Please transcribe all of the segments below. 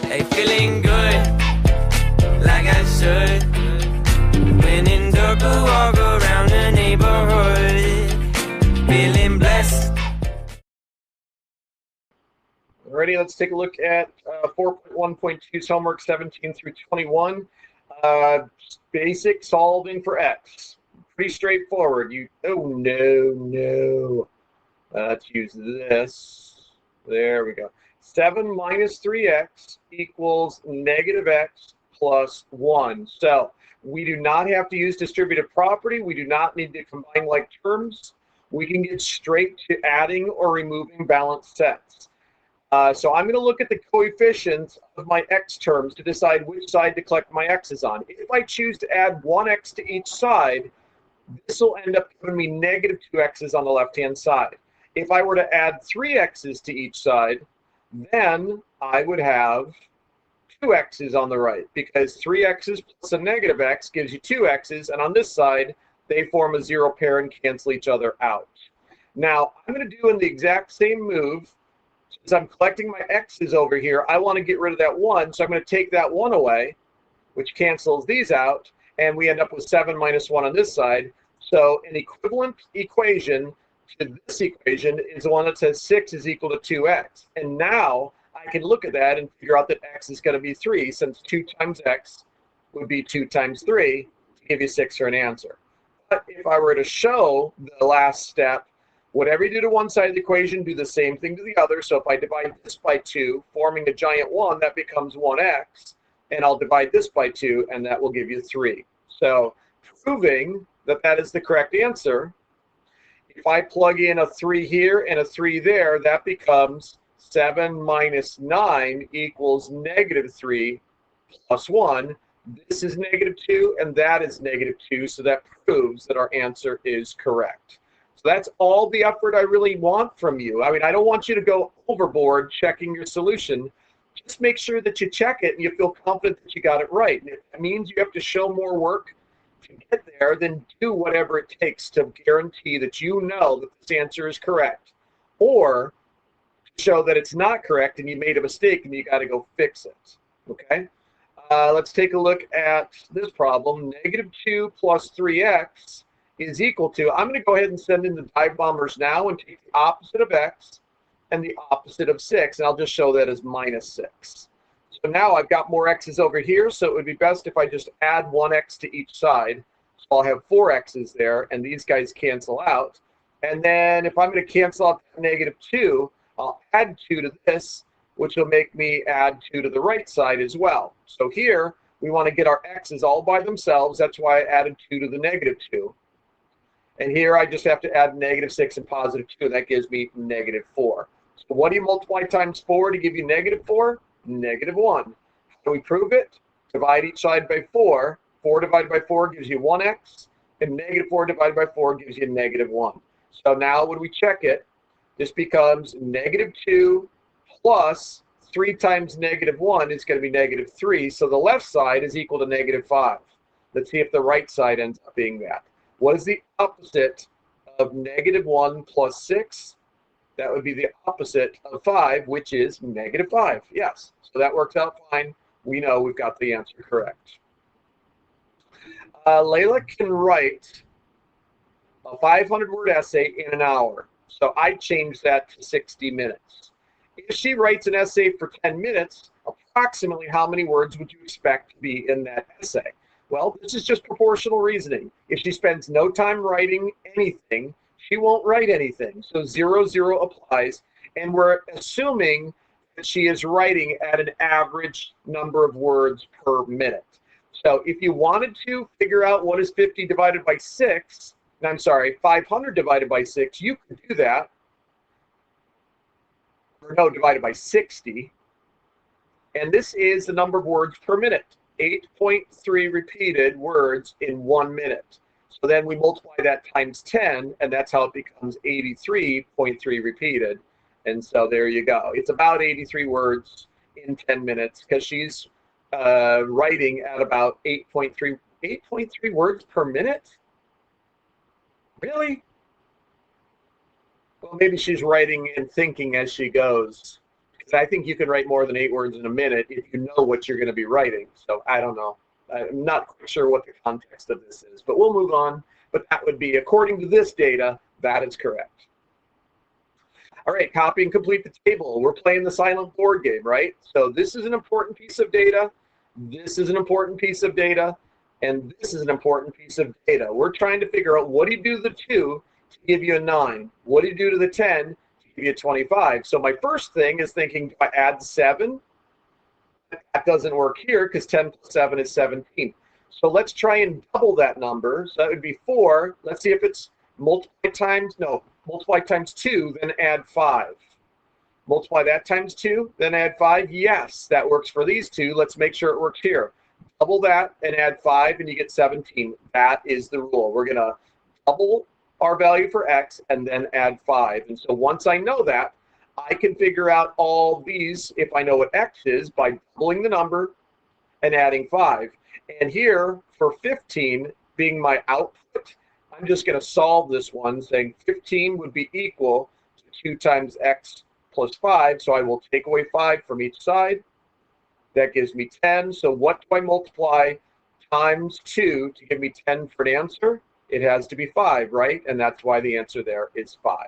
Hey, feeling good, like I should. When in dark, I walk around the neighborhood, feeling blessed. Alrighty, let's take a look at 4.1.2 homework 17 through 21. Basic solving for x. Pretty straightforward. Oh no. Let's use this. There we go. 7 minus 3x equals negative x plus 1. So we do not have to use distributive property. We do not need to combine like terms. We can get straight to adding or removing balanced sets. So I'm going to look at the coefficients of my x terms to decide which side to collect my x's on. If I choose to add 1x to each side, this will end up giving me negative 2x's on the left-hand side. If I were to add 3x's to each side, then I would have 2x's on the right, because 3x's plus a negative x gives you 2x's, and on this side, they form a zero pair and cancel each other out. Now, I'm going to do in the exact same move. Since I'm collecting my x's over here, I want to get rid of that 1, so I'm going to take that 1 away, which cancels these out, and we end up with 7 minus 1 on this side. So an equivalent equation to this equation is the one that says 6 is equal to 2x. And now I can look at that and figure out that x is going to be 3, since 2 times x would be 2 times 3 to give you 6 for an answer. But if I were to show the last step, whatever you do to one side of the equation, do the same thing to the other. So if I divide this by 2, forming a giant 1, that becomes 1x. And I'll divide this by 2, and that will give you 3. So proving that that is the correct answer, if I plug in a 3 here and a 3 there, that becomes 7 minus 9 equals negative 3 plus 1. This is negative 2, and that is negative 2. So that proves that our answer is correct. So that's all the effort I really want from you. I mean, I don't want you to go overboard checking your solution. Just make sure that you check it and you feel confident that you got it right. And if that means you have to show more work to get there, then do whatever it takes to guarantee that you know that this answer is correct. Or show that it's not correct and you made a mistake and you got to go fix it. Okay? Let's take a look at this problem. Negative 2 plus 3x is equal to, I'm going to go ahead and send in the dive bombers now and take the opposite of x and the opposite of 6, and I'll just show that as minus 6. So now I've got more x's over here, so it would be best if I just add 1x to each side. So I'll have 4 x's there, and these guys cancel out. And then if I'm going to cancel out negative 2, I'll add 2 to this, which will make me add 2 to the right side as well. So here, we want to get our x's all by themselves. That's why I added 2 to the negative 2. And here I just have to add negative 6 and positive 2, and that gives me negative 4. So what do you multiply times 4 to give you negative 4? Negative 1. How do we prove it? Divide each side by 4. 4 divided by 4 gives you 1x, and negative 4 divided by 4 gives you negative 1. So now when we check it, this becomes negative 2 plus 3 times negative 1 is going to be negative 3. So the left side is equal to negative 5. Let's see if the right side ends up being that. What is the opposite of negative 1 plus 6? That would be the opposite of 5, which is negative 5. Yes, so that works out fine. We know we've got the answer correct. Layla can write a 500-word essay in an hour. So I changed that to 60 minutes. If she writes an essay for 10 minutes, approximately how many words would you expect to be in that essay? Well, this is just proportional reasoning. If she spends no time writing anything, she won't write anything. So 0, 0 applies. And we're assuming that she is writing at an average number of words per minute. So if you wanted to figure out what is 50 divided by 6, I'm sorry, 500 divided by 6, you could do that. Or no, divided by 60. And this is the number of words per minute. 8.3 repeated words in 1 minute. So then we multiply that times 10, and that's how it becomes 83.3 repeated. And so there you go. It's about 83 words in 10 minutes because she's writing at about 8.3 words per minute. Really? Well, maybe she's writing and thinking as she goes, Because I think you can write more than 8 words in a minute if you know what you're going to be writing. So I don't know. I'm not quite sure what the context of this is, but we'll move on. But that would be, according to this data, that is correct. All right, copy and complete the table. We're playing the silent board game, right? So this is an important piece of data. This is an important piece of data. And this is an important piece of data. We're trying to figure out, what do you do to the 2 to give you a 9? What do you do to the 10 to give you a 25? So my first thing is thinking, do I add 7? That doesn't work here because 10 plus 7 is 17. So let's try and double that number. So that would be 4. Let's see if it's multiply times 2, then add 5. Multiply that times 2, then add 5. Yes, that works for these two. Let's make sure it works here. Double that and add 5, and you get 17. That is the rule. We're going to double our value for x and then add 5. And so once I know that, I can figure out all these, if I know what x is, by doubling the number and adding 5. And here, for 15 being my output, I'm just going to solve this one, saying 15 would be equal to 2 times x plus 5. So I will take away 5 from each side. That gives me 10. So what do I multiply times 2 to give me 10 for an answer? It has to be 5, right? And that's why the answer there is 5.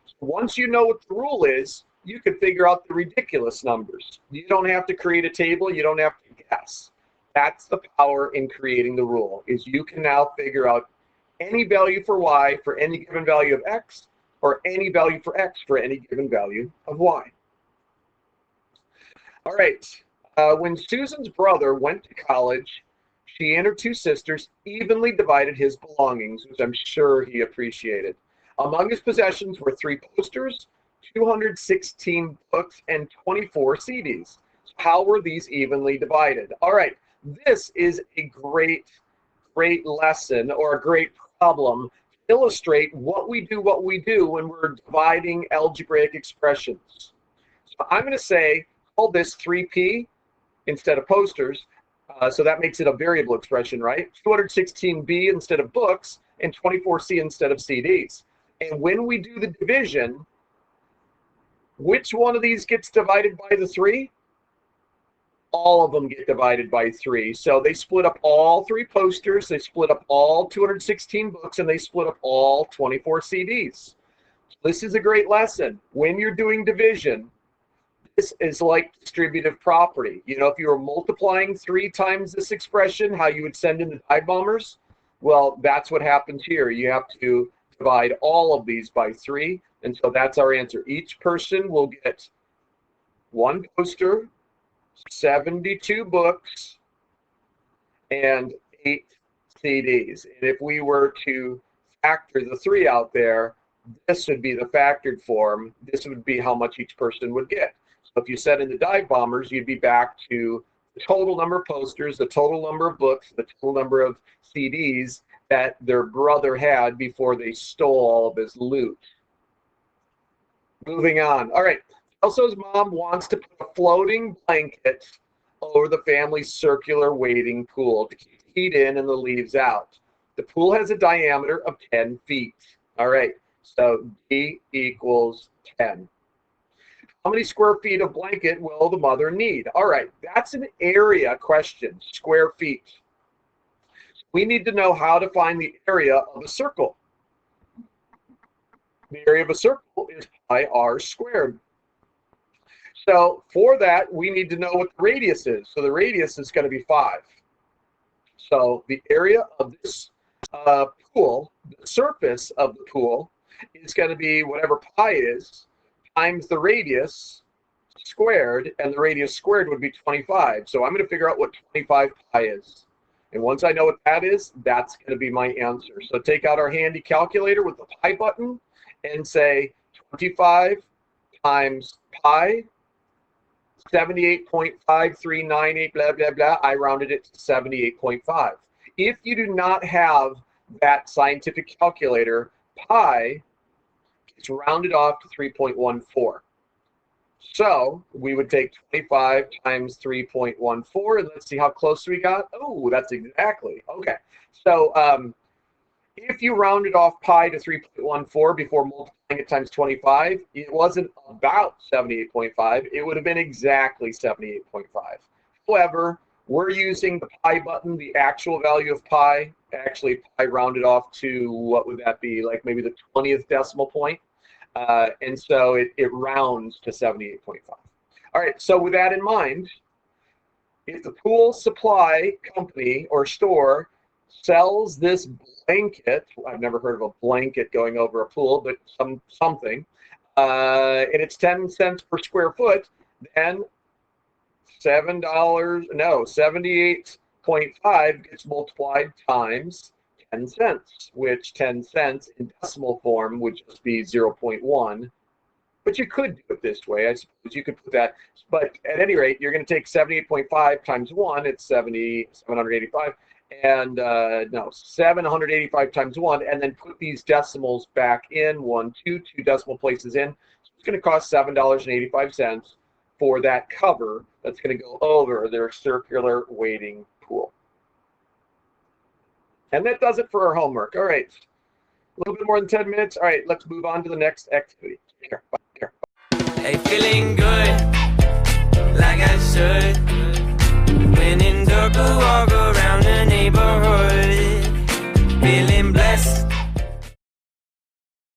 So once you know what the rule is, you can figure out the ridiculous numbers. You don't have to create a table. You don't have to guess. That's the power in creating the rule, is you can now figure out any value for y for any given value of x, or any value for x for any given value of y. All right. When Susan's brother went to college, she and her 2 sisters evenly divided his belongings, which I'm sure he appreciated. Among his possessions were 3 posters, 216 books, and 24 CDs. So how were these evenly divided? All right, this is a great lesson, or a great problem to illustrate what we do when we're dividing algebraic expressions. So I'm going to say, call this 3p instead of posters. So that makes it a variable expression, right? 216b instead of books, and 24c instead of CDs. And when we do the division, which one of these gets divided by the 3? All of them get divided by 3. So they split up all 3 posters, they split up all 216 books, and they split up all 24 CDs. This is a great lesson. When you're doing division, this is like distributive property. You know, if you were multiplying 3 times this expression, how you would send in the dive bombers, well, that's what happens here. You have to divide all of these by 3, and so that's our answer. Each person will get 1 poster, 72 books, and 8 CDs. And if we were to factor the 3 out there, this would be the factored form. This would be how much each person would get. So if you set in the dive bombers, you'd be back to the total number of posters, the total number of books, the total number of CDs that their brother had before they stole all of his loot. Moving on. All right. Elso's mom wants to put a floating blanket over the family's circular wading pool to keep the heat in and the leaves out. The pool has a diameter of 10 feet. All right. So D equals 10. How many square feet of blanket will the mother need? All right, that's an area question, square feet. We need to know how to find the area of a circle. The area of a circle is pi r squared. So for that, we need to know what the radius is. So the radius is going to be 5. So the area of this pool, the surface of the pool, is going to be whatever pi is, times the radius squared, and the radius squared would be 25. So I'm going to figure out what 25 pi is. And once I know what that is, that's going to be my answer. So take out our handy calculator with the pi button and say 25 times pi, 78.5398, blah, blah, blah. I rounded it to 78.5. If you do not have that scientific calculator, pi is rounded off to 3.14. So we would take 25 times 3.14, and let's see how close we got. Oh, that's exactly. Okay. So If you rounded off pi to 3.14 before multiplying it times 25, it wasn't about 78.5. It would have been exactly 78.5. However, we're using the pi button, the actual value of pi. Actually, pi rounded off to, what would that be, like maybe the 20th decimal point. And so it rounds to 78.5. All right, so with that in mind, if the pool supply company or store sells this blanket, I've never heard of a blanket going over a pool, but something, and it's 10 cents per square foot, then $78.5 gets multiplied times 10 cents, which 10 cents in decimal form would just be 0.1. But you could do it this way. I suppose you could put that. But at any rate, you're going to take 78.5 times 1. It's 785. And no, 785 times 1. And then put these decimals back in. 1, 2 decimal places in. So it's going to cost $7.85 for that cover that's going to go over their circular wading pool. And that does it for our homework. All right. A little bit more than 10 minutes. All right, let's move on to the next activity. Take care. Bye. Hey, feeling